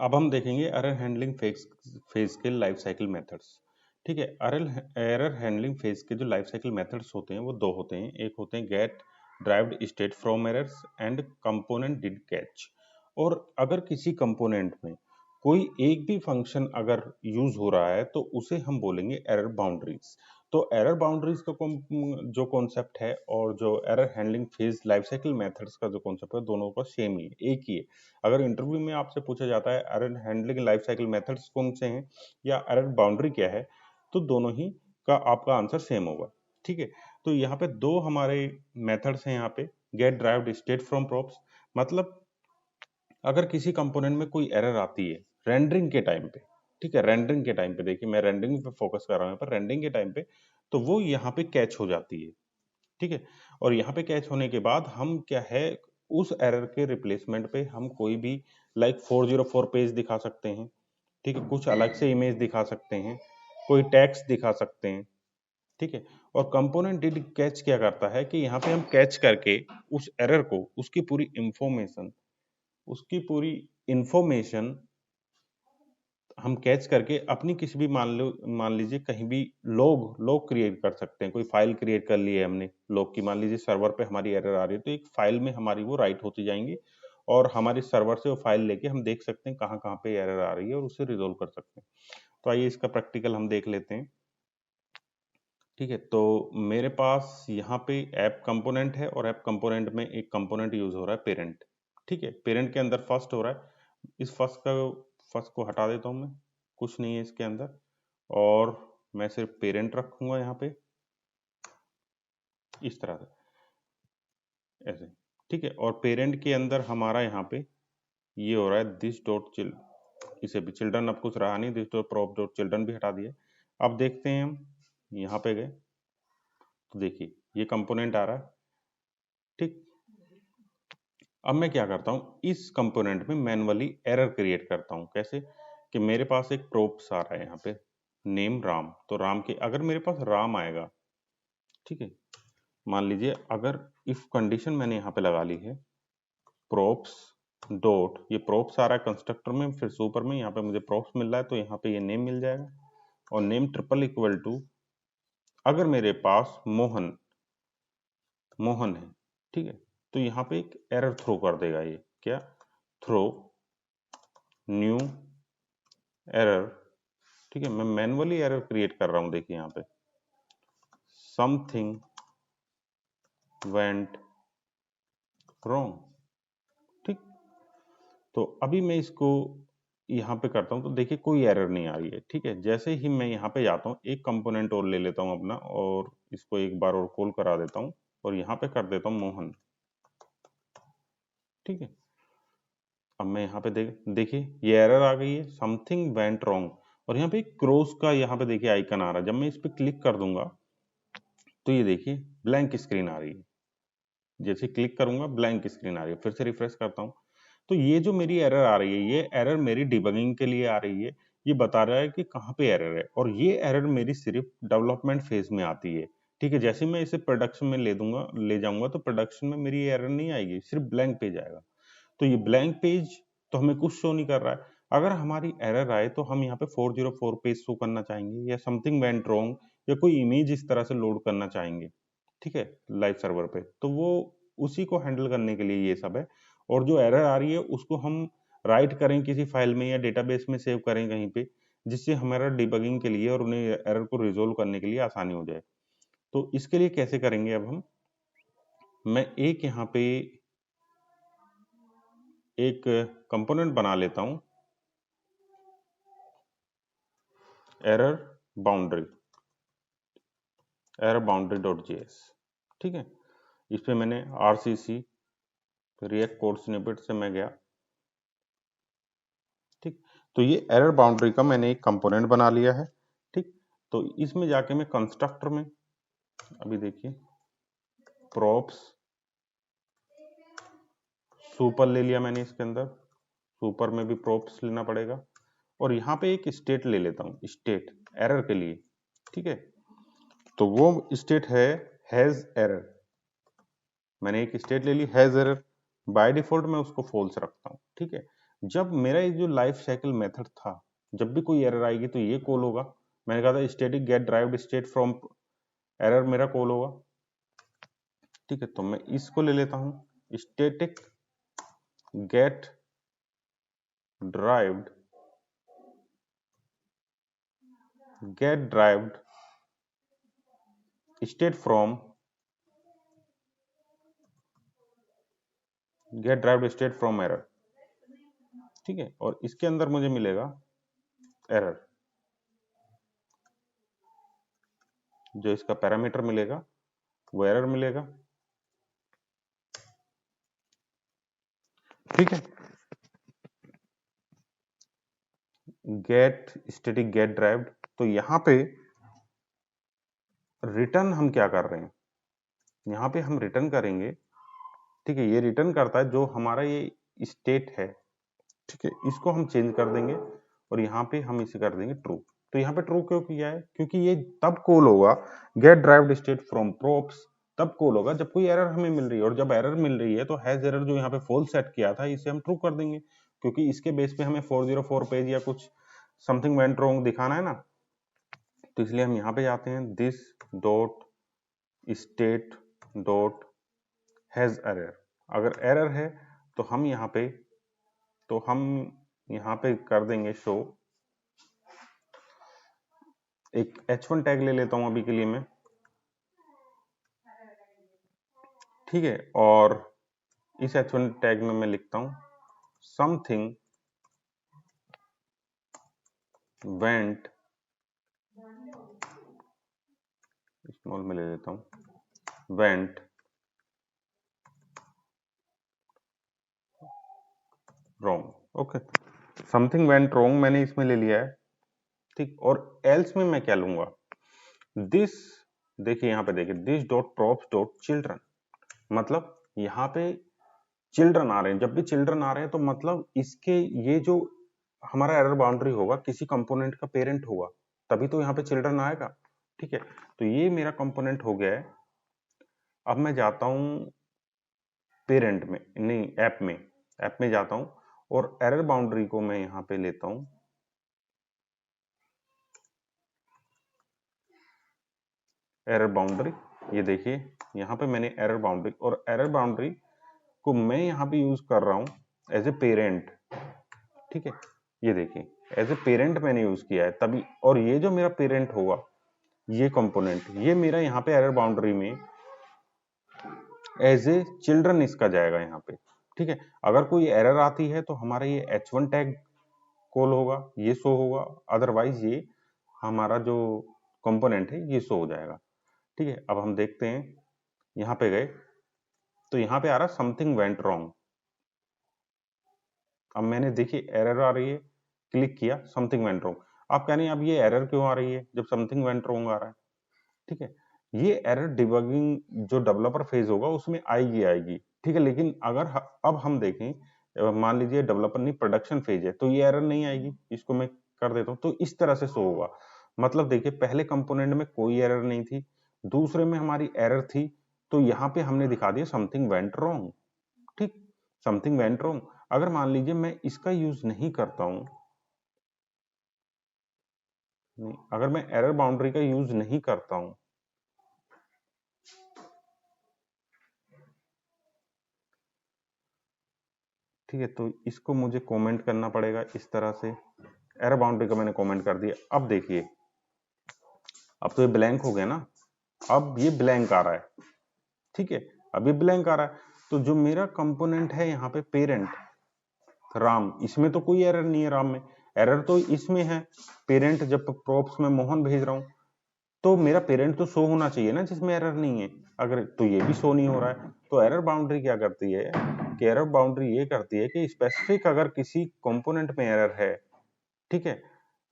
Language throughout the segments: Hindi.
अब हम देखेंगे एरर हैंडलिंग फेज के लाइफ साइकिल मेथड्स। ठीक है, एरर हैंडलिंग फेज के जो लाइफ साइकिल मेथड्स होते हैं वो दो होते हैं। एक होते हैं get derived state from errors and component did catch. और अगर किसी कंपोनेंट में कोई एक भी फंक्शन अगर यूज हो रहा है तो उसे हम बोलेंगे एरर बाउंड्रीज। तो एरर बाउंड्रीज का जो कॉन्सेप्ट है और जो error handling phase life cycle methods का जो कॉन्सेप्ट है दोनों का सेम ही है, एक ही है। अगर इंटरव्यू में आपसे पूछा जाता है error handling life cycle methods कौन से हैं या एरर बाउंड्री क्या है, तो दोनों ही का आपका आंसर सेम होगा। ठीक है, तो यहाँ पे दो हमारे मेथड्स हैं। यहाँ पे get derived state from props, मतलब अगर किसी कंपोनेंट में कोई एरर आती है रेंडरिंग के टाइम पे, ठीक है, रेंडरिंग के टाइम पे, देखिए मैं रेंडरिंग पे फोकस कर रहा हूँ, पर रेंडरिंग के टाइम पे तो वो यहाँ पे कैच हो जाती है। ठीक है, और यहाँ पे कैच होने के बाद हम क्या है उस एरर के रिप्लेसमेंट पे हम कोई भी लाइक 404 पेज दिखा सकते हैं। ठीक है, कुछ अलग से इमेज दिखा सकते हैं, कोई टेक्स्ट दिखा सकते हैं। ठीक है, और कंपोनेंट डिड कैच क्या करता है कि यहाँ पे हम कैच करके उस एरर को उसकी पूरी इंफॉर्मेशन हम कैच करके अपनी किसी भी मान लीजिए कहीं भी लॉग क्रिएट कर सकते हैं। कोई फाइल क्रिएट कर ली है हमने लॉग की, मान लीजिए सर्वर पे हमारी एरर आ रही है तो एक फाइल में हमारी वो राइट होती जाएंगी और हमारे सर्वर से वो फाइल लेके हम देख सकते हैं कहाँ कहाँ पे एरर आ रही है और उसे रिजोल्व कर सकते हैं। तो आइए इसका प्रैक्टिकल हम देख लेते हैं। ठीक है, तो मेरे पास यहाँ पे ऐप कंपोनेंट है और ऐप कंपोनेंट में एक कंपोनेंट यूज हो रहा है पेरेंट। ठीक है, पेरेंट के अंदर फर्स्ट हो रहा है। इस फर्स्ट को हटा देता हूँ मैं, कुछ नहीं है इसके अंदर, और मैं सिर्फ पेरेंट रखूंगा यहाँ पे इस तरह से ऐसे। ठीक है, और पेरेंट के अंदर हमारा यहाँ पे ये हो रहा है दिस डॉट चिल, इसे भी चिल्ड्रन अब कुछ रहा नहीं, this dot prop dot children भी हटा दिया। अब देखते हैं हम यहाँ पे गए तो देखिए ये कंपोनेंट आ रहा है। ठीक, अब मैं क्या करता हूँ इस कंपोनेंट में मैनुअली एरर क्रिएट करता हूँ। कैसे कि मेरे पास एक प्रोप्स आ रहा है यहाँ पे नेम राम, तो राम के अगर मेरे पास राम आएगा, ठीक है, मान लीजिए अगर इफ कंडीशन मैंने यहाँ पे लगा ली है प्रोप्स डॉट, ये प्रोप्स आ रहा है कंस्ट्रक्टर में, फिर सुपर में यहाँ पे मुझे प्रोप्स मिल रहा है तो यहाँ पे ये नेम मिल जाएगा और नेम ट्रिपल इक्वल टू, अगर मेरे पास मोहन है, ठीक है, तो यहाँ पे एक एरर थ्रो कर देगा। ये क्या, थ्रो न्यू एरर। ठीक है, मैं मैनुअली एरर क्रिएट कर रहा हूं, देखिए यहाँ पे समथिंग वेंट रॉन्ग। ठीक, तो अभी मैं इसको यहाँ पे करता हूँ तो देखिए कोई एरर नहीं आ रही है। ठीक है, जैसे ही मैं यहाँ पे जाता हूँ एक कंपोनेंट और ले लेता हूँ अपना और इसको एक बार और कॉल करा देता हूँ और यहाँ पे कर देता हूँ मोहन। ठीक है, अब मैं यहाँ पे देखिए ये एरर आ गई है समथिंग वेंट रॉन्ग, और यहाँ पे क्रॉस का यहाँ पे देखिए आइकन आ रहा है। जब मैं इस पे क्लिक कर दूंगा तो ये देखिए ब्लैंक स्क्रीन आ रही है। जैसे क्लिक करूंगा ब्लैंक स्क्रीन आ रही है, फिर से रिफ्रेश करता हूँ तो ये जो मेरी एरर आ रही है ये एरर मेरी डिबगिंग के लिए आ रही है। ये बता रहा है कि कहाँ पे एरर है और ये एरर मेरी सिर्फ डेवलपमेंट फेज में आती है। ठीक है, जैसे मैं इसे प्रोडक्शन में ले जाऊंगा तो प्रोडक्शन में मेरी एरर नहीं आएगी, सिर्फ ब्लैंक पेज आएगा। तो ये ब्लैंक पेज तो हमें कुछ शो नहीं कर रहा है। अगर हमारी एरर आए तो हम यहाँ पे 404 पेज शो करना चाहेंगे या समथिंग वेंट रॉन्ग या कोई इमेज इस तरह से लोड करना चाहेंगे। ठीक है, लाइव सर्वर पे, तो वो उसी को हैंडल करने के लिए ये सब है। और जो एरर आ रही है उसको हम राइट करें किसी फाइल में या डेटाबेस में सेव करें कहीं पे, जिससे हमारा डिबगिंग के लिए और उन्हें एरर को रिजोल्व करने के लिए आसानी हो जाए। तो इसके लिए कैसे करेंगे अब हम, मैं एक यहाँ पे एक कंपोनेंट बना लेता हूँ error boundary, error boundary dot JS. ठीक है, इस पे मैंने आरसीसी रिएक्ट कोड स्निपेट से मैं गया। ठीक, तो ये एरर बाउंड्री का मैंने एक कंपोनेंट बना लिया है। ठीक, तो इसमें जाके मैं कंस्ट्रक्टर में अभी देखिए प्रॉप्स सुपर ले लिया मैंने, इसके अंदर सुपर में भी प्रॉप्स लेना पड़ेगा और यहाँ पे एक स्टेट ले लेता हूँ स्टेट एरर के लिए। ठीक है, तो वो स्टेट है हैज एरर, मैंने एक स्टेट ले ली हैज एरर, बाय डिफॉल्ट मैं उसको फॉल्स रखता हूँ। ठीक है, जब मेरा ये जो लाइफ साइकिल मेथड था, जब भी कोई एरर आएगी तो ये कॉल होगा। मैंने कहा था static get derived state from error मेरा कॉल होगा। ठीक है, तो मैं इसको ले लेता हूं, static get derived state from error. ठीक है, और इसके अंदर मुझे मिलेगा एरर, जो इसका पैरामीटर मिलेगा वो एरर मिलेगा। ठीक है, गेट स्टैटिक गेट ड्राइव्ड, तो यहां पे रिटर्न हम क्या कर रहे हैं, यहाँ पे हम रिटर्न करेंगे। ठीक है, ये रिटर्न करता है जो हमारा ये स्टेट है। ठीक है, इसको हम चेंज कर देंगे और यहाँ पे हम इसे कर देंगे ट्रू। तो यहाँ पे ट्रू क्यों किया है, क्योंकि ये तब कॉल होगा get derived state from props, तब कॉल होगा जब कोई एरर हमें मिल रही है। और जब एरर मिल रही है तो हैज एरर जो यहाँ पे फॉल्स सेट किया था इसे हम ट्रू कर देंगे, क्योंकि इसके बेस पे हमें 404 पेज या कुछ समथिंग वेंट रॉन्ग दिखाना है ना। तो इसलिए हम यहाँ पे जाते हैं, this dot state dot has error. अगर एरर है तो हम यहाँ पे कर देंगे शो। एक h1 टैग ले लेता हूं अभी के लिए मैं। ठीक है, और इस h1 टैग में मैं लिखता हूं समथिंग वेंट, स्मॉल में ले लेता हूं, went wrong. Okay, something went wrong मैंने इसमें ले लिया है। ठीक, और एल्स में मैं क्या लूंगा, दिस, देखिए यहाँ पे देखिए, this dot props dot children, मतलब यहाँ पे चिल्ड्रन आ रहे हैं। जब भी चिल्ड्रन आ रहे हैं तो मतलब इसके ये जो हमारा एरर बाउंड्री होगा किसी कंपोनेंट का पेरेंट होगा, तभी तो यहाँ पे चिल्ड्रन आएगा। ठीक है, तो ये मेरा कंपोनेंट हो गया है। अब मैं जाता हूँ पेरेंट में, नहीं ऐप में जाता हूँ और एरर बाउंड्री को मैं यहाँ पे लेता हूँ, एरर बाउंड्री। ये देखिए यहाँ पे मैंने एरर बाउंड्री, और एरर बाउंड्री को मैं यहाँ पे यूज कर रहा हूँ एज ए पेरेंट। ठीक है, ये देखिए एज ए पेरेंट मैंने यूज किया है तभी, और ये जो मेरा पेरेंट होगा ये कंपोनेंट, ये मेरा यहाँ पे एरर बाउंड्री में एज ए चिल्ड्रन इसका जाएगा यहाँ पे। ठीक है, अगर कोई एरर आती है तो हमारा ये h1 टैग कॉल होगा, ये शो होगा, अदरवाइज ये हमारा जो कंपोनेंट है ये शो हो जाएगा। ठीक है, अब हम देखते हैं, यहाँ पे गए तो यहाँ पे आ रहा समथिंग वेंट रॉन्ग। अब मैंने देखिए एरर आ रही है, क्लिक किया, समथिंग वेंट रॉन्ग। आप कह रहे हैं अब ये एरर क्यों आ रही है जब समथिंग वेंट रॉन्ग आ रहा है। ठीक है, ये एरर डिबगिंग जो डेवलपर फेज होगा उसमें आएगी। ठीक है, लेकिन अगर अब हम देखें, मान लीजिए डेवलपर नहीं प्रोडक्शन फेज है तो ये एरर नहीं आएगी। इसको मैं कर देता हूँ तो इस तरह से शो होगा। मतलब देखिए पहले कंपोनेंट में कोई एरर नहीं थी, दूसरे में हमारी एरर थी, तो यहाँ पे हमने दिखा दिया समथिंग वेंट रॉन्ग। ठीक, समथिंग वेंट रॉन्ग। अगर मान लीजिए मैं इसका यूज नहीं करता हूं, नहीं, अगर मैं एरर बाउंड्री का यूज नहीं करता हूं, ठीक है, तो इसको मुझे कमेंट करना पड़ेगा इस तरह से। एरर बाउंड्री का मैंने कमेंट कर दिया। अब देखिए, अब तो ये ब्लैंक हो गया ना, अब ये ब्लैंक आ रहा है। ठीक है, अब ये ब्लैंक आ रहा है, तो जो मेरा कंपोनेंट है यहाँ पे पेरेंट राम, इसमें तो कोई एरर नहीं है। राम में एरर तो इसमें है, पेरेंट जब प्रॉप्स में मोहन भेज रहा हूं तो मेरा पेरेंट तो शो होना चाहिए ना जिसमें एरर नहीं है। अगर तो ये भी शो नहीं हो रहा है, तो एरर बाउंड्री क्या करती है कि एरर बाउंड्री ये करती है कि स्पेसिफिक अगर किसी कंपोनेंट में एरर है, ठीक है,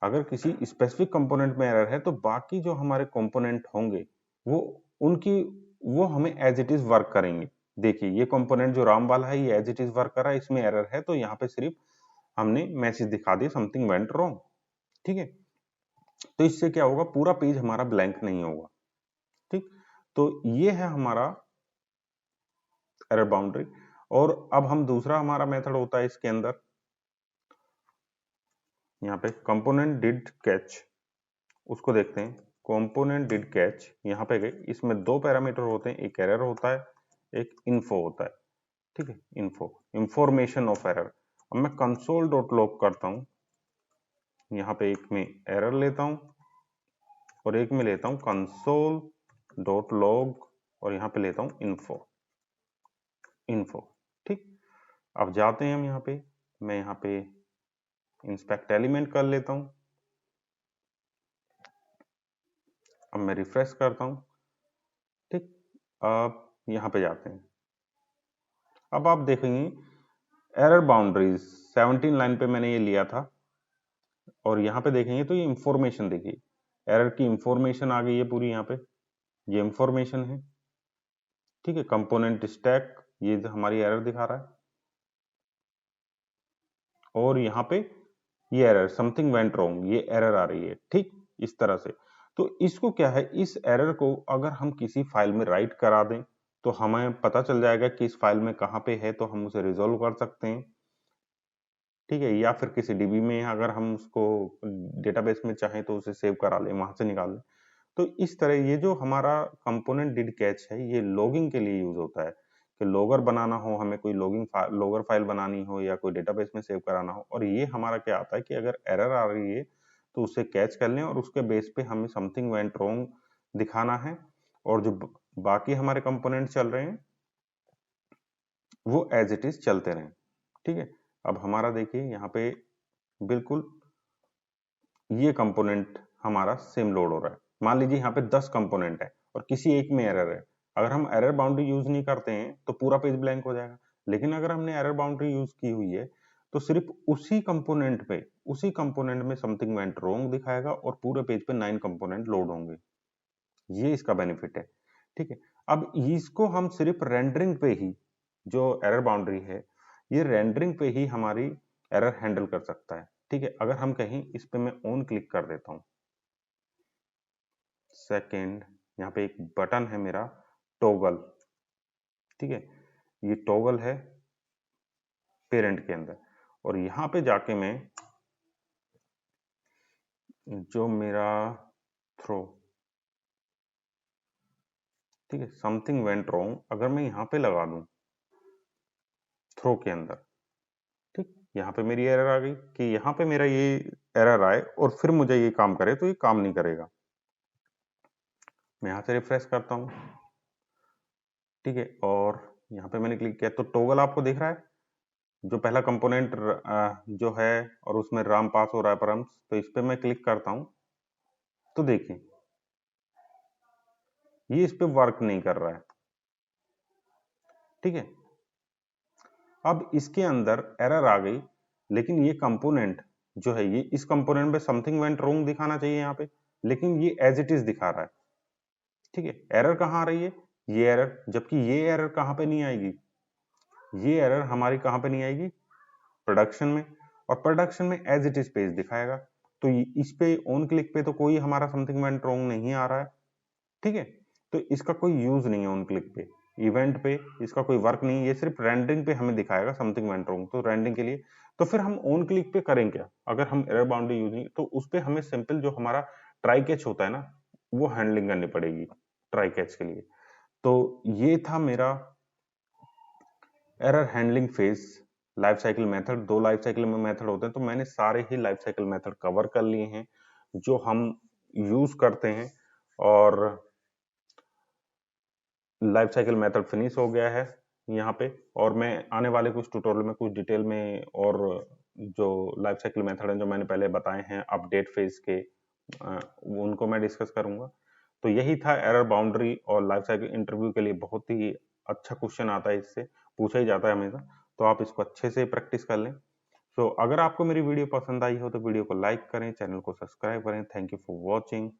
अगर किसी स्पेसिफिक कंपोनेंट में एरर है तो बाकी जो हमारे कंपोनेंट होंगे वो उनकी वो हमें एज इट इज वर्क करेंगे। देखिए ये कंपोनेंट जो राम वाला है ये एज इट इज वर्क कर रहा है, इसमें एरर है तो यहाँ पे सिर्फ हमने मैसेज दिखा दिया समथिंग वेंट रॉन्ग। ठीक है, तो इससे क्या होगा, पूरा पेज हमारा ब्लैंक नहीं होगा। ठीक, तो ये है हमारा एरर बाउंड्री। और अब हम दूसरा हमारा मेथड होता है इसके अंदर, यहाँ पे कंपोनेंट डिड कैच, उसको देखते हैं। कंपोनेंट डिड कैच यहाँ पे गए, इसमें दो पैरामीटर होते हैं, एक एरर होता है, एक इन्फो होता है। ठीक है, इन्फो, इंफॉर्मेशन ऑफ एरर। अब मैं कंसोल डॉट लॉग करता हूँ, यहाँ पे एक में एरर लेता हूँ और एक में लेता हूँ कंसोल डॉट लॉग और यहाँ पे लेता हूँ इन्फो, इन्फो। ठीक, अब जाते हैं हम यहाँ पे, मैं यहाँ पे इंस्पेक्ट एलिमेंट कर लेता हूँ। अब मैं रिफ्रेश करता हूँ। ठीक, अब यहाँ पे जाते हैं। अब आप देखेंगे एरर बाउंड्रीज 17 लाइन पे मैंने ये लिया था और यहाँ पे देखेंगे तो ये इंफॉर्मेशन देखिए, एरर की इंफॉर्मेशन आ गई है पूरी, यहाँ पे ये इंफॉर्मेशन है। ठीक है, कंपोनेंट स्टैक ये हमारी एरर दिखा रहा है और यहाँ पे ये एरर समथिंग वेंट रॉन्ग, ये एरर आ रही है। ठीक, इस तरह से। तो इसको क्या है, इस एरर को अगर हम किसी फाइल में राइट करा दें तो हमें पता चल जाएगा कि इस फाइल में कहाँ पे है, तो हम उसे रिजोल्व कर सकते हैं। ठीक है, या फिर किसी डीबी में अगर हम उसको डेटाबेस में चाहें तो उसे सेव करा लें, वहां से निकाल लें। तो इस तरह ये जो हमारा कंपोनेंट डिड कैच है, ये लॉगिंग के लिए यूज होता है कि लॉगर बनाना हो, हमें कोई लॉगर फाइल बनानी हो या कोई डेटाबेस में सेव कराना हो। और ये हमारा क्या आता है कि अगर एरर आ रही है तो उसे कैच कर लें और उसके बेस पे हमें समथिंग वेंट रॉन्ग दिखाना है, और जो बाकी हमारे कंपोनेंट चल रहे हैं वो एज इट इज चलते रहें। ठीक है, अब हमारा देखिए यहाँ पे बिल्कुल ये कंपोनेंट हमारा सेम लोड हो रहा है। मान लीजिए यहाँ पे 10 कंपोनेंट है और किसी एक में एरर है। अगर हम एरर बाउंड्री यूज नहीं करते हैं तो पूरा पेज ब्लैंक हो जाएगा, लेकिन अगर हमने एरर बाउंड्री यूज की हुई है तो सिर्फ उसी कंपोनेंट में समथिंग वेंट रॉन्ग दिखाएगा और पूरे पेज पे 9 कंपोनेंट लोड होंगे। ये इसका बेनिफिट है। ठीक है, अब इसको हम सिर्फ रेंडरिंग पे ही, जो एरर बाउंड्री है ये रेंडरिंग पे ही हमारी एरर हैंडल कर सकता है। ठीक है, अगर हम कहीं इस पे मैं ऑन क्लिक कर देता हूं, सेकेंड, यहाँ पे एक बटन है मेरा टॉगल। ठीक है, ये टॉगल है पेरेंट के अंदर, और यहाँ पे जाके मैं जो मेरा थ्रो, ठीक है, समथिंग वेंट रॉन्ग, अगर मैं यहाँ पे लगा दूं थ्रो के अंदर, ठीक, यहाँ पे मेरी एरर आ गई कि यहाँ पे मेरा ये एरर आए और फिर मुझे ये काम करे, तो ये काम नहीं करेगा। मैं यहाँ से रिफ्रेश करता हूँ। ठीक है, और यहाँ पे मैंने क्लिक किया तो टॉगल आपको दिख रहा है, जो पहला कंपोनेंट जो है और उसमें राम पास हो रहा है परम्स, तो इस पे मैं क्लिक करता हूँ तो देखिए ये इस पे वर्क नहीं कर रहा है। ठीक है, अब इसके अंदर एरर आ गई, लेकिन ये कंपोनेंट जो है ये इस कंपोनेंट पे समथिंग वेंट रॉन्ग दिखाना चाहिए यहाँ पे, लेकिन ये एज इट इज दिखा रहा है। ठीक है, एरर कहाँ आ रही है, ये एरर, जबकि ये एरर कहाँ पे नहीं आएगी, ये एरर हमारी कहाँ पे नहीं आएगी, प्रोडक्शन में, और प्रोडक्शन में एज इट इज पेज दिखाएगा। तो इस पे ऑन क्लिक पे तो कोई हमारा समथिंग वेंट रॉन्ग नहीं आ रहा है। ठीक है, तो इसका कोई यूज नहीं है ऑन क्लिक पे, इवेंट पे इसका कोई वर्क नहीं है, ये सिर्फ रेंडरिंग पे हमें दिखाएगा समथिंग वेंट रॉन्ग, तो रेंडरिंग के लिए। तो फिर हम ऑन क्लिक पे करें क्या, अगर हम एरर बाउंड्री यूज नहीं, तो उस पे हमें सिंपल जो हमारा ट्राई कैच होता है ना, वो हैंडलिंग करनी पड़ेगी ट्राई कैच के लिए। तो ये था मेरा error handling phase life cycle method. दो लाइफ साइकिल में मेथड होते हैं, तो मैंने सारे ही लाइफ साइकिल मेथड कवर कर लिए हैं जो हम यूज करते हैं, और लाइफ साइकिल मेथड फिनिश हो गया है यहाँ पे। और मैं आने वाले कुछ ट्यूटोरियल में कुछ डिटेल में और जो लाइफ साइकिल मेथड है जो मैंने पहले बताए हैं अपडेट फेज के, उनको मैं डिस्कस करूंगा। तो यही था एरर बाउंड्री, और लाइफ साइकिल इंटरव्यू के लिए बहुत ही अच्छा क्वेश्चन आता है, इससे पूछा ही जाता है हमेशा, तो आप इसको अच्छे से प्रैक्टिस कर लें। तो अगर आपको मेरी वीडियो पसंद आई हो तो वीडियो को लाइक करें, चैनल को सब्सक्राइब करें। Thank you for watching.